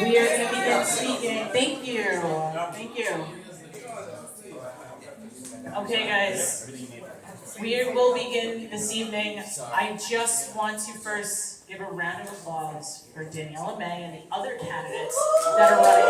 We are going to begin speaking. Thank you. Thank you. Okay, guys. We will begin this evening. I just want to first give a round of applause for Daniela May and the other candidates that are running.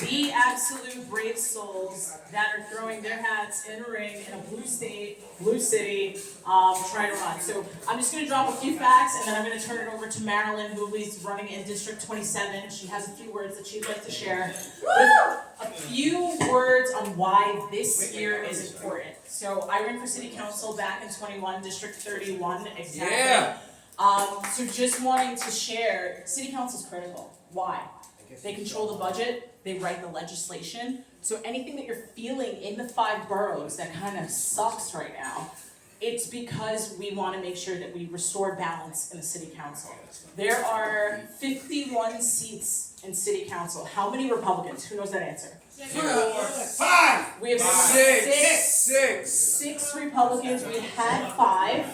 The absolute brave souls that are throwing their hats in a ring in a blue city, trying to run. So I'm just going to drop a few facts, and then I'm going to turn it over to Marilyn, who is running in District 27. She has a few words that she'd like to share. But a few words on why this year is important. So I ran for City Council back in 21, District 31, exactly. Yeah. So just wanting to share, City Council is critical. Why? They control the budget, they write the legislation. So anything that you're feeling in the 5 boroughs that kind of sucks right now, it's because we want to make sure that we restore balance in the City Council. There are 51 seats in City Council. How many Republicans? Who knows that answer? 5. We have six Republicans. We had 5.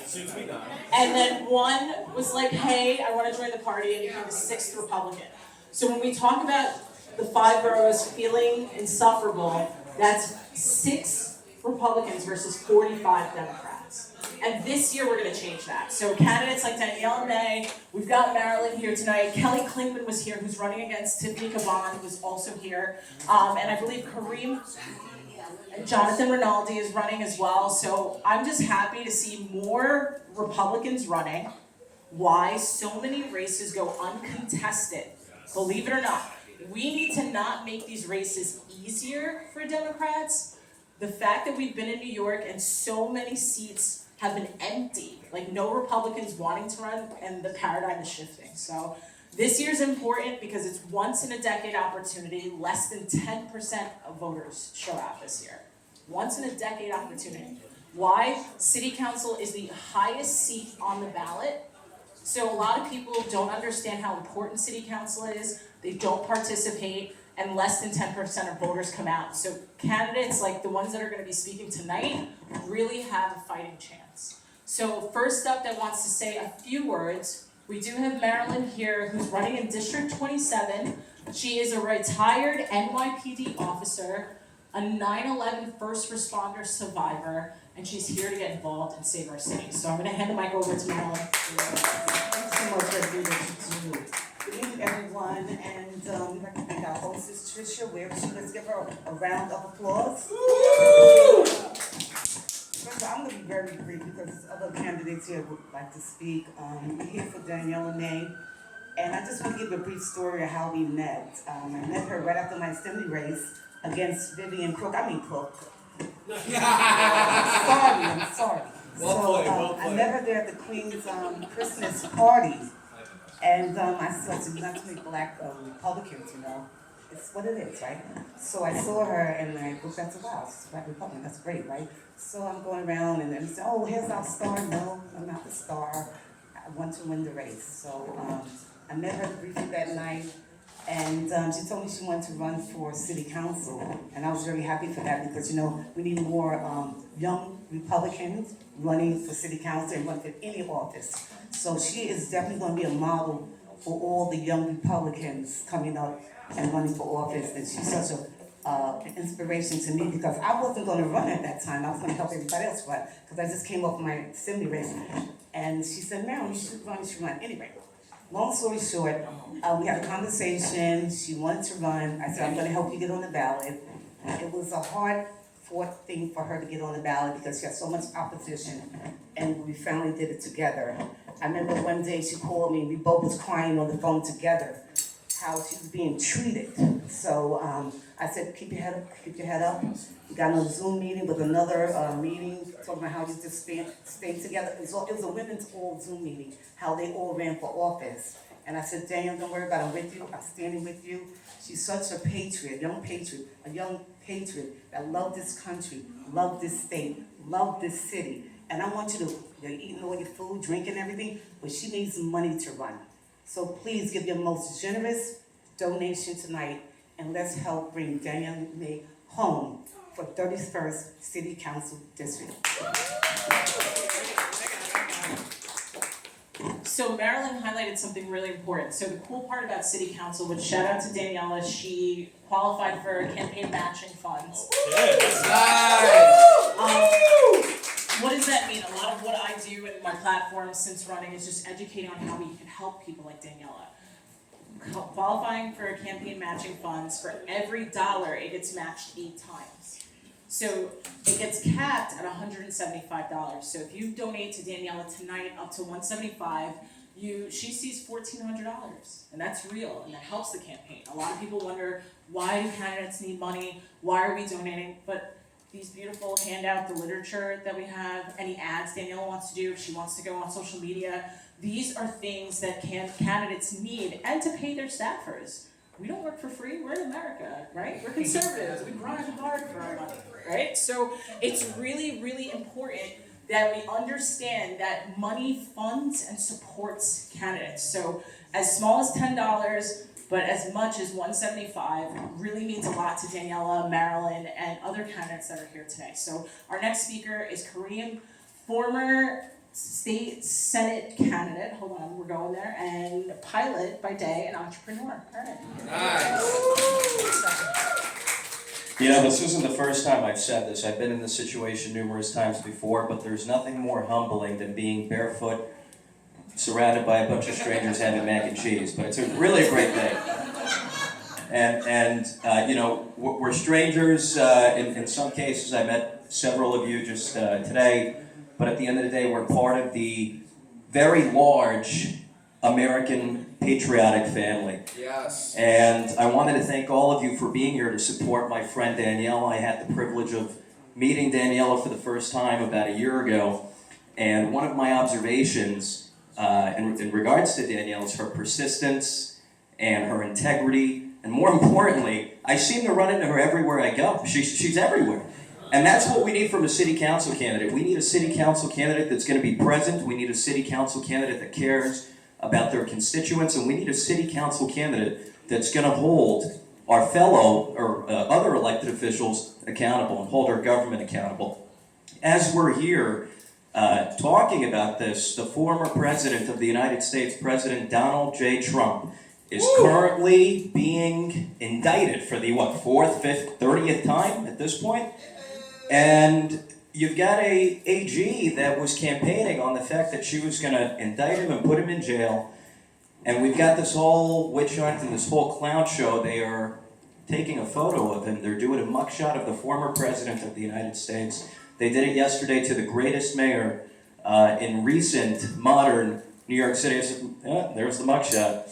And then one was like, hey, I want to join the party, and became the 6th Republican. So when we talk about the 5 boroughs feeling insufferable, that's 6 Republicans versus 45 Democrats. And this year we're going to change that. So candidates like Daniela May, we've got Marilyn here tonight. Kelly Klingman was here, who's running against Tiffany Caban, who's also here. And I believe Kareem and Jonathan Rinaldi is running as well. So I'm just happy to see more Republicans running. Why so many races go uncontested? Believe it or not, we need to not make these races easier for Democrats. The fact that we've been in New York and so many seats have been empty, like no Republicans wanting to run, and the paradigm is shifting. So this year's important because it's once in a decade opportunity. Less than 10% of voters show out this year. Once in a decade opportunity. Why? City Council is the highest seat on the ballot. So a lot of people don't understand how important City Council is. They don't participate, and less than 10% of voters come out. So candidates like the ones that are going to be speaking tonight really have a fighting chance. So first up that wants to say a few words, we do have Marilyn here, who's running in District 27. She is a retired NYPD officer, a 9/11 first responder survivor, and she's here to get involved and save our city. So I'm going to hand the mic over to Marilyn. Thanks so much for everything that you do. Good evening, everyone, and I think our hostess, Tricia. Let's give her a round of applause. First, I'm going to be very brief because other candidates here would like to speak. We're here for Daniela May, and I just want to give a brief story of how we met. I met her right after my assembly race against Vivian Cook. I'm sorry. I met her there at the Queen's Christmas party, and I said, not too many black Republicans, you know. It's what it is, right? So I saw her, and I looked at wow, she's a black Republican, that's great, right? So I'm going around, and then said, oh, here's our star. No, I'm not the star. I want to win the race. So I met her briefly that night. And she told me she wanted to run for City Council, and I was very happy for that because, you know, we need more young Republicans running for City Council and running for any office. So she is definitely going to be a model for all the young Republicans coming up and running for office, and she's such an inspiration to me because I wasn't going to run at that time. I was going to help everybody else run because I just came off my assembly race. And she said, Marilyn, you should run. Anyway. Long story short, we had a conversation. She wanted to run. I said, I'm going to help you get on the ballot. It was a hard-fought thing for her to get on the ballot because she had so much opposition, and we finally did it together. I remember one day she called me, and we both was crying on the phone together, how she was being treated. So I said, keep your head up. We got on a Zoom meeting with another meeting, talking about how you just stay together. It was a women's all Zoom meeting, how they all ran for office. And I said, Daniel, don't worry about it, I'm with you, I'm standing with you. She's such a patriot, a young patriot that loved this country, loved this state, loved this city. And I want you to, you're eating all your food, drinking everything, but she needs money to run. So please give your most generous donation tonight, and let's help bring Danielle May home for 31st City Council District. So Marilyn highlighted something really important. So the cool part about City Council, which shout out to Daniela, she qualified for campaign matching funds. What does that mean? A lot of what I do in my platform since running is just educating on how we can help people like Daniela. Qualifying for campaign matching funds, for every dollar it gets matched 8 times. So it gets capped at $175. So if you donate to Daniela tonight up to $175, she sees $1,400, and that's real, and that helps the campaign. A lot of people wonder, why do candidates need money? Why are we donating? But these beautiful handout, the literature that we have, any ads Daniela wants to do, if she wants to go on social media, these are things that candidates need, and to pay their staffers. We don't work for free, we're in America, right? We're conservatives, we grind hard for our money, right? So it's really, really important that we understand that money funds and supports candidates. So as small as $10, but as much as $175 really means a lot to Daniela, Marilyn, and other candidates that are here today. So our next speaker is Kareem, former state senate candidate, hold on, we're going there, and pilot by day, and entrepreneur. All right. Nice. You know, this isn't the first time I've said this. I've been in this situation numerous times before, but there's nothing more humbling than being barefoot, surrounded by a bunch of strangers having mac and cheese. But it's really a great day. And you know, we're strangers. In some cases, I met several of you just today. But at the end of the day, we're part of the very large American patriotic family. Yes. And I wanted to thank all of you for being here to support my friend Daniela. I had the privilege of meeting Daniela for the first time about a year ago. And one of my observations in regards to Daniela is her persistence and her integrity. And more importantly, I seem to run into her everywhere I go. She's everywhere. And that's what we need from a city council candidate. We need a city council candidate that's going to be present. We need a city council candidate that cares about their constituents. And we need a city council candidate that's going to hold our fellow or other elected officials accountable and hold our government accountable. As we're here talking about this, the former president of the United States, President Donald J. Trump, is currently being indicted for the, 4th, 5th, 30th time at this point? And you've got a AG that was campaigning on the fact that she was going to indict him and put him in jail. And we've got this whole witch hunt and this whole clown show. They are taking a photo of him. They're doing a mugshot of the former president of the United States. They did it yesterday to the greatest mayor in recent, modern New York City. There's the mugshot.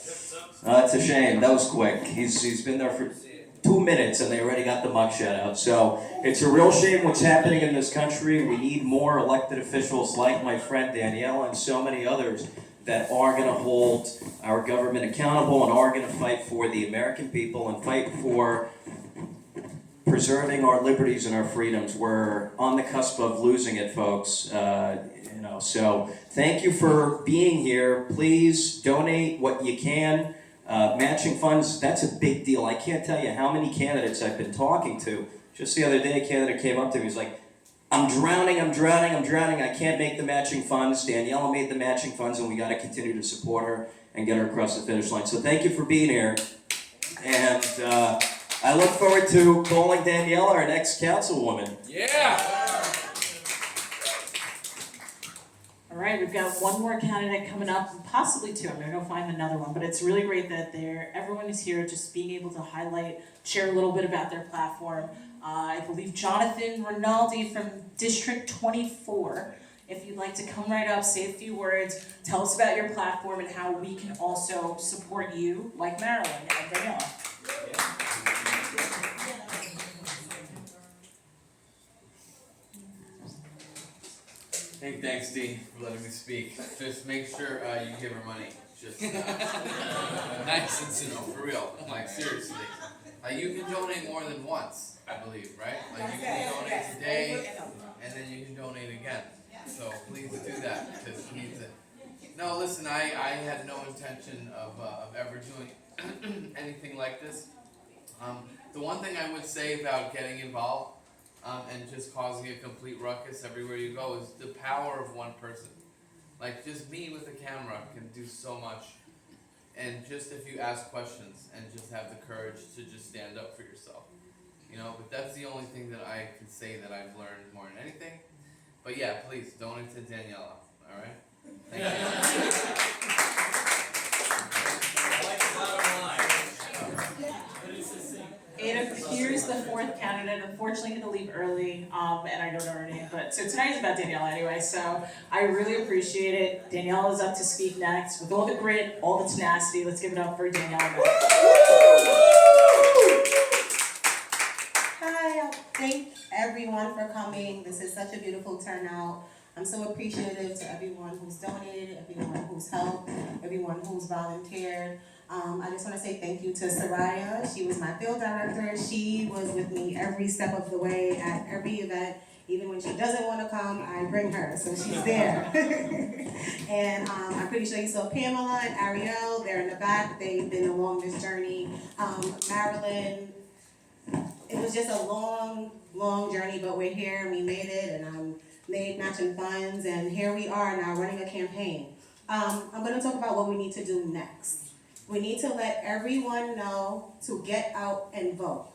It's a shame. That was quick. He's been there for 2 minutes and they already got the mugshot out. So it's a real shame what's happening in this country. We need more elected officials like my friend Daniela and so many others that are going to hold our government accountable and are going to fight for the American people and fight for preserving our liberties and our freedoms. We're on the cusp of losing it, folks. So thank you for being here. Please donate what you can. Matching funds, that's a big deal. I can't tell you how many candidates I've been talking to. Just the other day, a candidate came up to me, he's like, I'm drowning, I can't make the matching funds. Daniela made the matching funds, and we got to continue to support her and get her across the finish line. So thank you for being here. And I look forward to calling Daniela our next councilwoman. Yeah! All right, we've got one more candidate coming up, possibly 2. I'm gonna go find another one, but it's really great that everyone is here, just being able to highlight, share a little bit about their platform. I believe Jonathan Rinaldi from District 24. If you'd like to come right up, say a few words, tell us about your platform and how we can also support you, like Marilyn and Daniela. Hey, thanks, Dee, for letting me speak. Just make sure you give her money. Just nice and simple, for real. Like, seriously. You can donate more than once, I believe, right? Like, you can donate today, and then you can donate again. So please do that, because he needs it. No, listen, I had no intention of ever doing anything like this. The one thing I would say about getting involved and just causing a complete ruckus everywhere you go is the power of one person. Like, just me with a camera can do so much. And just if you ask questions and just have the courage to just stand up for yourself. You know, but that's the only thing that I can say that I've learned more than anything. But yeah, please donate to Daniela, alright? Thank you. It appears the fourth candidate, unfortunately, had to leave early, and I don't know her name, but so tonight is about Danielle anyway, so I really appreciate it. Danielle is up to speak next with all the grit, all the tenacity. Let's give it up for Danielle. Hi, thank everyone for coming. This is such a beautiful turnout. I'm so appreciative to everyone who's donated, everyone who's helped, everyone who's volunteered. I just want to say thank you to Soraya. She was my field director. She was with me every step of the way at every event. Even when she doesn't want to come, I bring her, so she's there. And I'm pretty sure you saw Pamela and Ariel. They're in the back. They've been along this journey. Marilyn, it was just a long, long journey, but we're here. We made it, and I'm made matching funds, and here we are now running a campaign. I'm going to talk about what we need to do next. We need to let everyone know to get out and vote.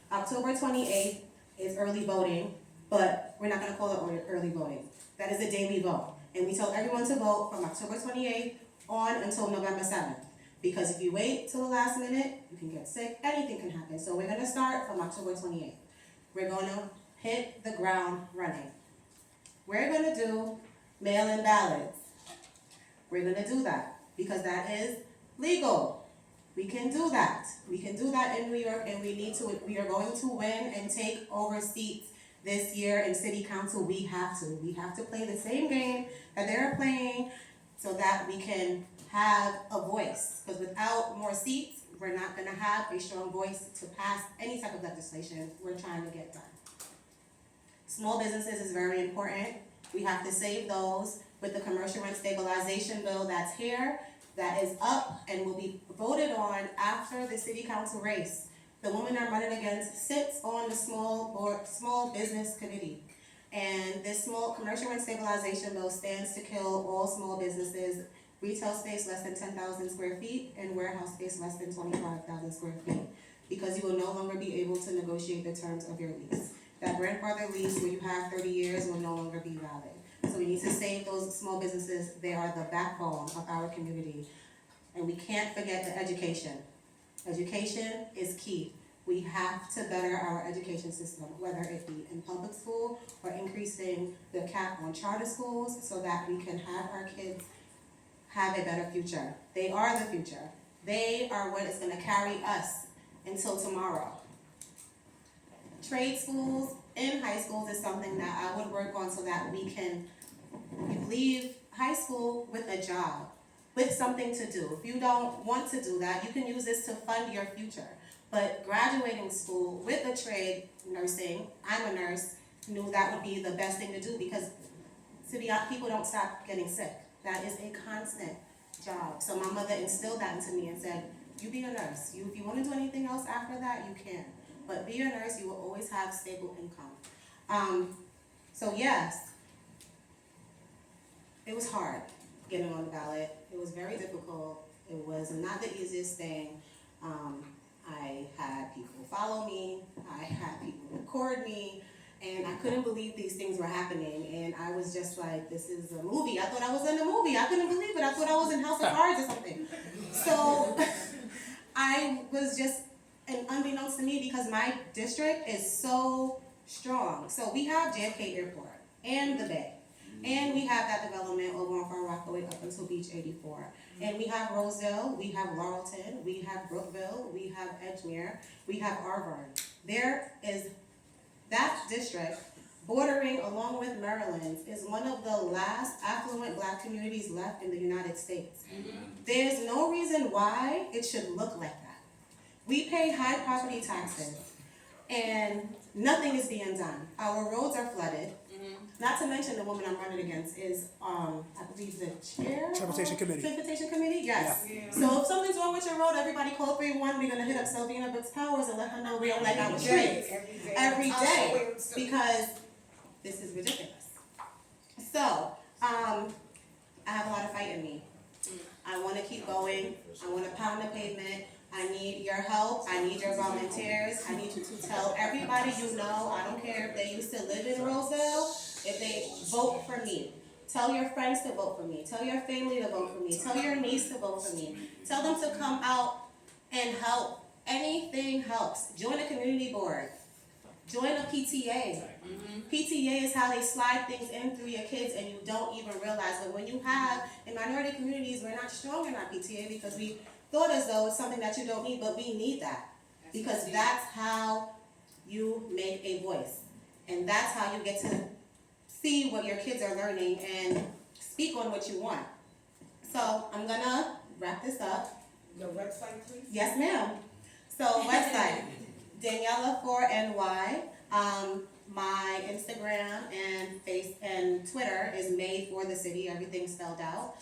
October 28th is early voting, but we're not going to call it early voting. That is a daily vote. And we tell everyone to vote from October 28th on until November 7th. Because if you wait till the last minute, you can get sick, anything can happen. So we're going to start from October 28th. We're going to hit the ground running. We're going to do mail-in ballots. We're going to do that because that is legal. We can do that. We can do that in New York, and we are going to win and take over seats this year in City Council. We have to. We have to play the same game that they're playing so that we can have a voice. Because without more seats, we're not going to have a strong voice to pass any type of legislation we're trying to get done. Small businesses is very important. We have to save those with the commercial rent stabilization bill that's here, that is up and will be voted on after the city council race. The woman I'm running against sits on the small business committee. And this small commercial rent stabilization bill stands to kill all small businesses, retail space less than 10,000 square feet and warehouse space less than 25,000 square feet, because you will no longer be able to negotiate the terms of your lease. That grandfather lease where you have 30 years will no longer be valid. So we need to save those small businesses. They are the backbone of our community. And we can't forget the education. Education is key. We have to better our education system, whether it be in public school or increasing the cap on charter schools so that we can have our kids have a better future. They are the future. They are what is going to carry us until tomorrow. Trade schools in high schools is something that I would work on so that we can leave high school with a job, with something to do. If you don't want to do that, you can use this to fund your future. But graduating school with a trade, nursing, I'm a nurse, knew that would be the best thing to do because to be honest, people don't stop getting sick. That is a constant job. So my mother instilled that into me and said, you be a nurse. If you want to do anything else after that, you can. But be a nurse, you will always have stable income. So yes, it was hard getting on the ballot. It was very difficult. It was not the easiest thing. I had people follow me. I had people record me. And I couldn't believe these things were happening. And I was just like, this is a movie. I thought I was in a movie. I couldn't believe it. I thought I was in House of Cards or something. So I was just, and unbeknownst to me, because my district is so strong. So we have JFK Airport and the Bay. And we have that development over on Far Rockaway up until Beach 84. And we have Rosedale, we have Laurelton, we have Brookville, we have Edgemere, we have Arverne. There is that district bordering along with Maryland's is one of the last affluent black communities left in the United States. There's no reason why it should look like that. We pay high property taxes and nothing is being done. Our roads are flooded. Not to mention the woman I'm running against is, I believe, the chair? Transportation Committee. Transportation Committee, yes. Yeah. So if something's wrong with your road, everybody call 311. We're going to hit up Sylvina Brooks Powers and let her know we don't like our streets. Every day. Because this is ridiculous. So, I have a lot of fight in me. I wanna keep going, I wanna pound the pavement, I need your help, I need your volunteers, I need you to tell everybody you know, I don't care if they used to live in Roseville, if they vote for me. Tell your friends to vote for me, tell your family to vote for me, tell your niece to vote for me. Tell them to come out and help. Anything helps. Join a community board. Join a PTA. PTA is how they slide things in through your kids and you don't even realize. But when you have, in minority communities, we're not strong in our PTA because we thought as though it's something that you don't need, but we need that. Because that's how you make a voice. And that's how you get to see what your kids are learning and speak on what you want. So I'm gonna wrap this up. Your website, please? Yes, ma'am. So website, Daniela4NY. My Instagram and Twitter is Made for the City, everything spelled out.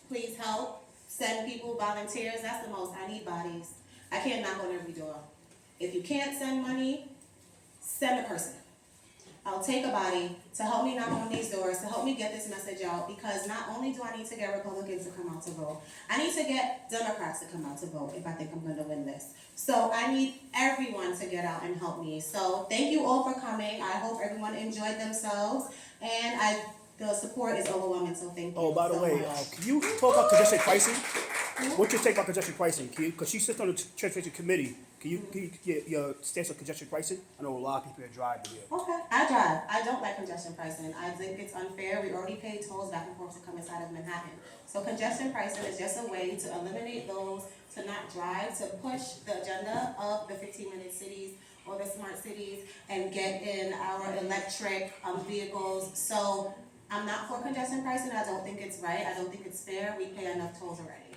Please help, send people, volunteers, that's the most, I need bodies. I can't knock on every door. If you can't send money, send a person. I'll take a body to help me knock on these doors, to help me get this message out, because not only do I need to get Republicans to come out to vote, I need to get Democrats to come out to vote if I think I'm gonna win this. So I need everyone to get out and help me. So thank you all for coming. I hope everyone enjoyed themselves, and the support is overwhelming, so thank you. Oh, by the so way, much. can you talk about congestion pricing? What's your take about congestion pricing? Because she sits on the transportation committee. Can you get your stance on congestion pricing? I know a lot of people that drive to here. Okay, I drive. I don't like congestion pricing. I think it's unfair. We already pay tolls back and forth to come inside of Manhattan. So congestion pricing is just a way to eliminate those to not drive, to push the agenda of the 15-minute cities or the smart cities and get in our electric vehicles. So I'm not for congestion pricing. I don't think it's right. I don't think it's fair. We pay enough tolls already.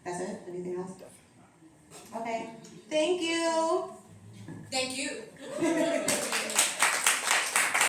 That's it? Anything else? Okay. Thank you. Thank you.